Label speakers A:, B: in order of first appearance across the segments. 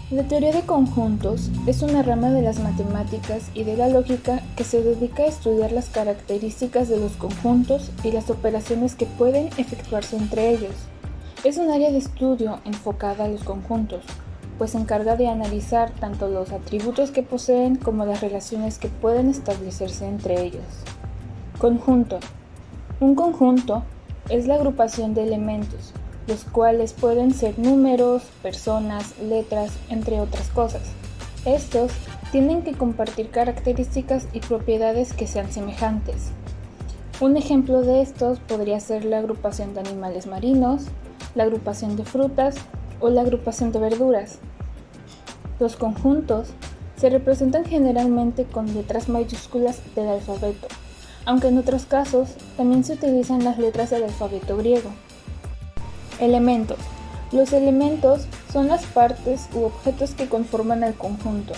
A: La teoría de conjuntos es una rama de las matemáticas y de la lógica que se dedica a estudiar las características de los conjuntos y las operaciones que pueden efectuarse entre ellos. Es un área de estudio enfocada a los conjuntos, pues se encarga de analizar tanto los atributos que poseen como las relaciones que pueden establecerse entre ellos. Conjunto. Un conjunto es la agrupación de elementos, los cuales pueden ser números, personas, letras, entre otras cosas. Estos tienen que compartir características y propiedades que sean semejantes. Un ejemplo de estos podría ser la agrupación de animales marinos, la agrupación de frutas o la agrupación de verduras. Los conjuntos se representan generalmente con letras mayúsculas del alfabeto, aunque en otros casos también se utilizan las letras del alfabeto griego. Elementos. Los elementos son las partes u objetos que conforman al conjunto.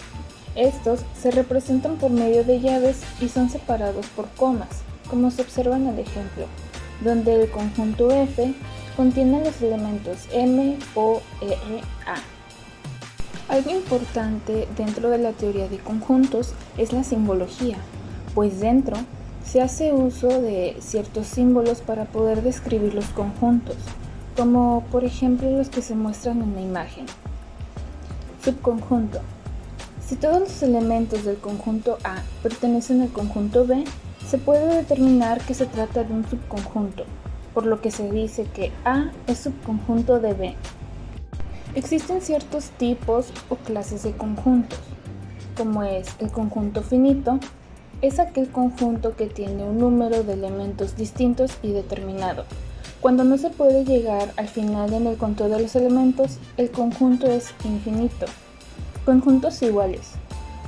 A: Estos se representan por medio de llaves y son separados por comas, como se observa en el ejemplo, donde el conjunto F contiene los elementos M, O, R, A. Algo importante dentro de la teoría de conjuntos es la simbología, pues dentro se hace uso de ciertos símbolos para poder describir los conjuntos, como por ejemplo los que se muestran en la imagen. Subconjunto. Si todos los elementos del conjunto A pertenecen al conjunto B, se puede determinar que se trata de un subconjunto, por lo que se dice que A es subconjunto de B. Existen ciertos tipos o clases de conjuntos, como es el conjunto finito. Es aquel conjunto que tiene un número de elementos distintos y determinado. Cuando no se puede llegar al final en el conteo de los elementos, el conjunto es infinito. Conjuntos iguales.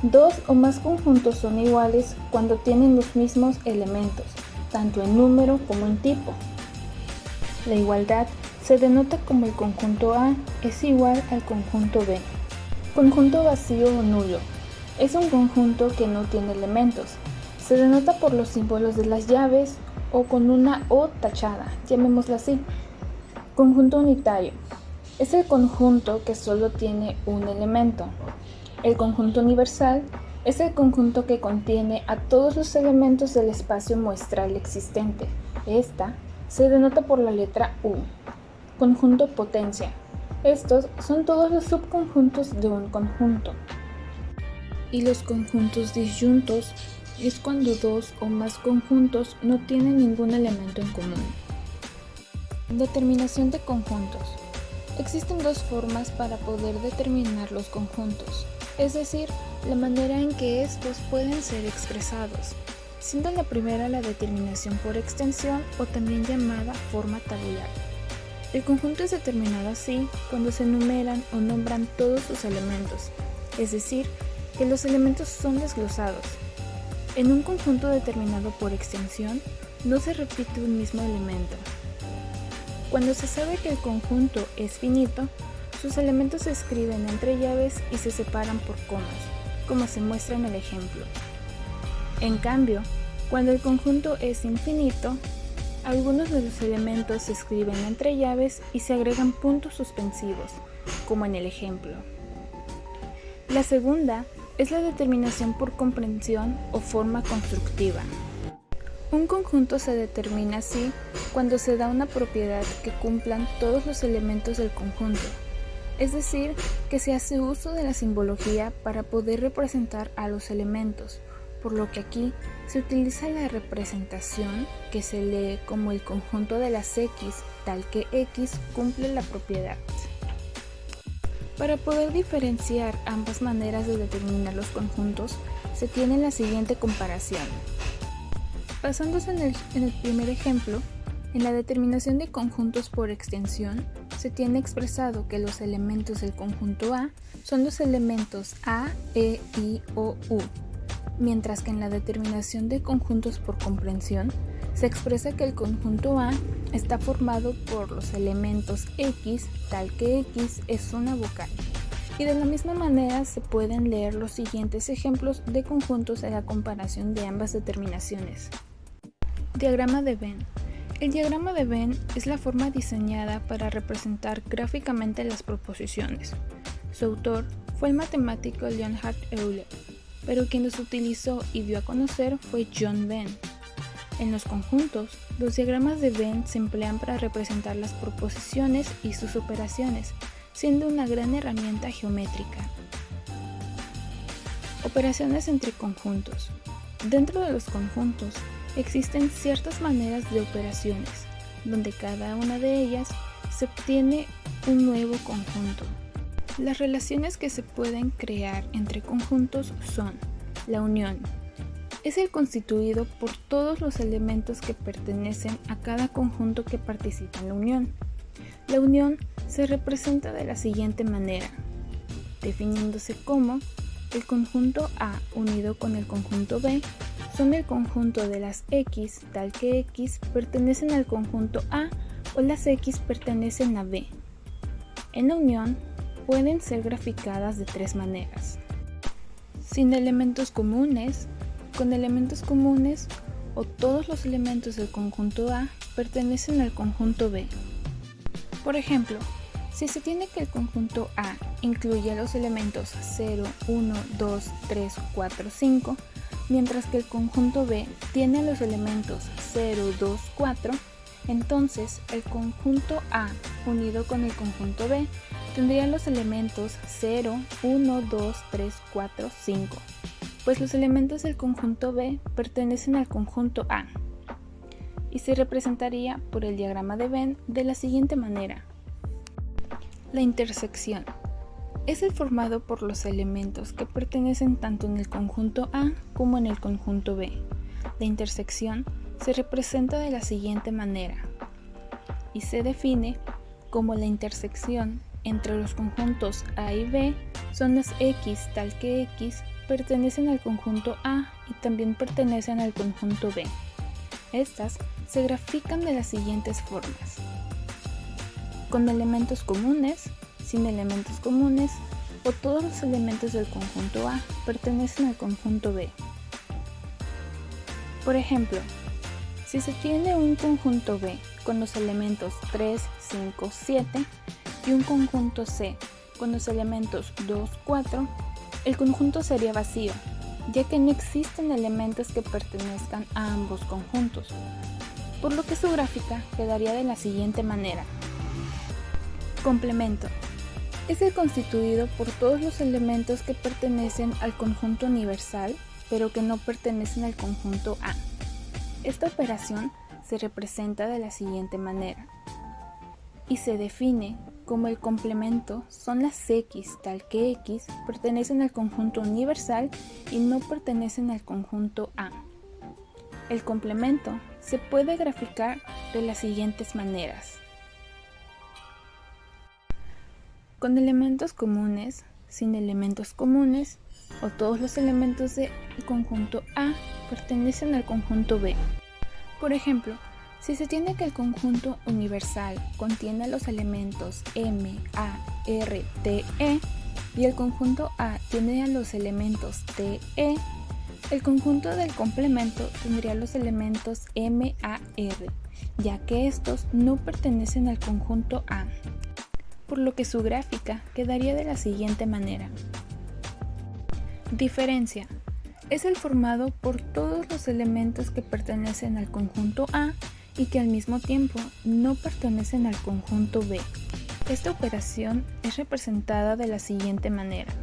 A: Dos o más conjuntos son iguales cuando tienen los mismos elementos, tanto en número como en tipo. La igualdad se denota como el conjunto A es igual al conjunto B. Conjunto vacío o nulo. Es un conjunto que no tiene elementos. Se denota por los símbolos de las llaves o con una O tachada, llamémosla así. Conjunto unitario. Es el conjunto que solo tiene un elemento. El conjunto universal es el conjunto que contiene a todos los elementos del espacio muestral existente. Esta se denota por la letra U. Conjunto potencia. Estos son todos los subconjuntos de un conjunto. Y los conjuntos disyuntos es cuando dos o más conjuntos no tienen ningún elemento en común. Determinación de conjuntos. Existen dos formas para poder determinar los conjuntos, es decir, la manera en que estos pueden ser expresados, siendo la primera la determinación por extensión o también llamada forma tabular. El conjunto es determinado así cuando se enumeran o nombran todos sus elementos, es decir, que los elementos son desglosados. En un conjunto determinado por extensión, no se repite un mismo elemento. Cuando se sabe que el conjunto es finito, sus elementos se escriben entre llaves y se separan por comas, como se muestra en el ejemplo. En cambio, cuando el conjunto es infinito, algunos de los elementos se escriben entre llaves y se agregan puntos suspensivos, como en el ejemplo. La segunda es la determinación por comprensión o forma constructiva. Un conjunto se determina así cuando se da una propiedad que cumplan todos los elementos del conjunto, es decir, que se hace uso de la simbología para poder representar a los elementos, por lo que aquí se utiliza la representación que se lee como el conjunto de las X, tal que X cumple la propiedad. Para poder diferenciar ambas maneras de determinar los conjuntos, se tiene la siguiente comparación. Basándose en el primer ejemplo, en la determinación de conjuntos por extensión, se tiene expresado que los elementos del conjunto A son los elementos A, E, I, O, U, mientras que en la determinación de conjuntos por comprensión, se expresa que el conjunto A está formado por los elementos X, tal que X es una vocal. Y de la misma manera se pueden leer los siguientes ejemplos de conjuntos en la comparación de ambas determinaciones. Diagrama de Venn. El diagrama de Venn es la forma diseñada para representar gráficamente las proposiciones. Su autor fue el matemático Leonhard Euler, pero quien los utilizó y dio a conocer fue John Venn. En los conjuntos, los diagramas de Venn se emplean para representar las proposiciones y sus operaciones, siendo una gran herramienta geométrica. Operaciones entre conjuntos. Dentro de los conjuntos existen ciertas maneras de operaciones, donde cada una de ellas se obtiene un nuevo conjunto. Las relaciones que se pueden crear entre conjuntos son la unión. Es el constituido por todos los elementos que pertenecen a cada conjunto que participa en la unión. La unión se representa de la siguiente manera, definiéndose como el conjunto A unido con el conjunto B son el conjunto de las X, tal que X pertenecen al conjunto A o las X pertenecen a B. En la unión pueden ser graficadas de tres maneras: sin elementos comunes, con elementos comunes o todos los elementos del conjunto A pertenecen al conjunto B. Por ejemplo, si se tiene que el conjunto A incluye los elementos 0, 1, 2, 3, 4, 5, mientras que el conjunto B tiene los elementos 0, 2, 4, entonces el conjunto A unido con el conjunto B tendría los elementos 0, 1, 2, 3, 4, 5, pues los elementos del conjunto B pertenecen al conjunto A, y se representaría por el diagrama de Venn de la siguiente manera. La intersección es el formado por los elementos que pertenecen tanto en el conjunto A como en el conjunto B. La intersección se representa de la siguiente manera y se define como la intersección entre los conjuntos A y B son las X tal que X pertenecen al conjunto A y también pertenecen al conjunto B. Estas se grafican de las siguientes formas: con elementos comunes, sin elementos comunes o todos los elementos del conjunto A pertenecen al conjunto B. Por ejemplo, si se tiene un conjunto B con los elementos 3, 5, 7 y un conjunto C con los elementos 2, 4, el conjunto sería vacío, ya que no existen elementos que pertenezcan a ambos conjuntos, por lo que su gráfica quedaría de la siguiente manera. Complemento. Es el constituido por todos los elementos que pertenecen al conjunto universal, pero que no pertenecen al conjunto A. Esta operación se representa de la siguiente manera y se define como el complemento son las X tal que X pertenecen al conjunto universal y no pertenecen al conjunto A. El complemento se puede graficar de las siguientes maneras: con elementos comunes, sin elementos comunes o todos los elementos del conjunto A pertenecen al conjunto B. Por ejemplo, si se tiene que el conjunto universal contiene los elementos M, A, R, T, E y el conjunto A tiene los elementos T, E, el conjunto del complemento tendría los elementos M, A, R, ya que estos no pertenecen al conjunto A, por lo que su gráfica quedaría de la siguiente manera. Diferencia. Es el formado por todos los elementos que pertenecen al conjunto A y que al mismo tiempo no pertenecen al conjunto B. Esta operación es representada de la siguiente manera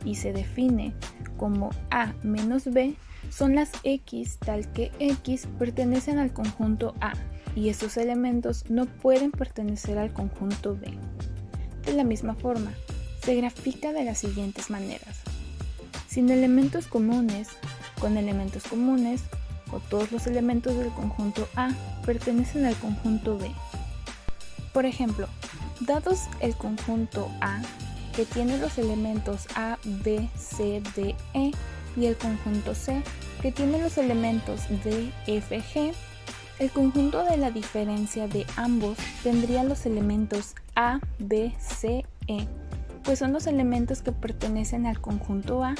A: y se define como A menos B son las X tal que X pertenecen al conjunto A y esos elementos no pueden pertenecer al conjunto B. De la misma forma, se grafica de las siguientes maneras: sin elementos comunes, con elementos comunes o todos los elementos del conjunto A pertenecen al conjunto B. Por ejemplo, dados el conjunto A, que tiene los elementos A, B, C, D, E, y el conjunto C, que tiene los elementos D, F, G, el conjunto de la diferencia de ambos tendría los elementos A, B, C, E, pues son los elementos que pertenecen al conjunto A,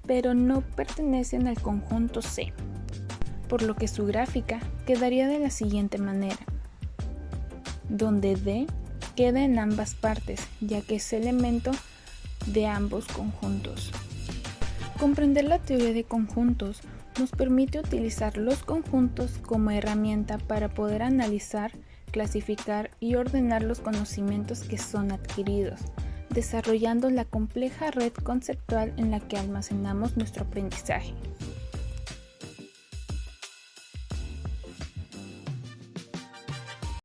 A: pero no pertenecen al conjunto C, por lo que su gráfica quedaría de la siguiente manera, donde D queda en ambas partes, ya que ese elemento de ambos conjuntos. Comprender la teoría de conjuntos nos permite utilizar los conjuntos como herramienta para poder analizar, clasificar y ordenar los conocimientos que son adquiridos, desarrollando la compleja red conceptual en la que almacenamos nuestro aprendizaje.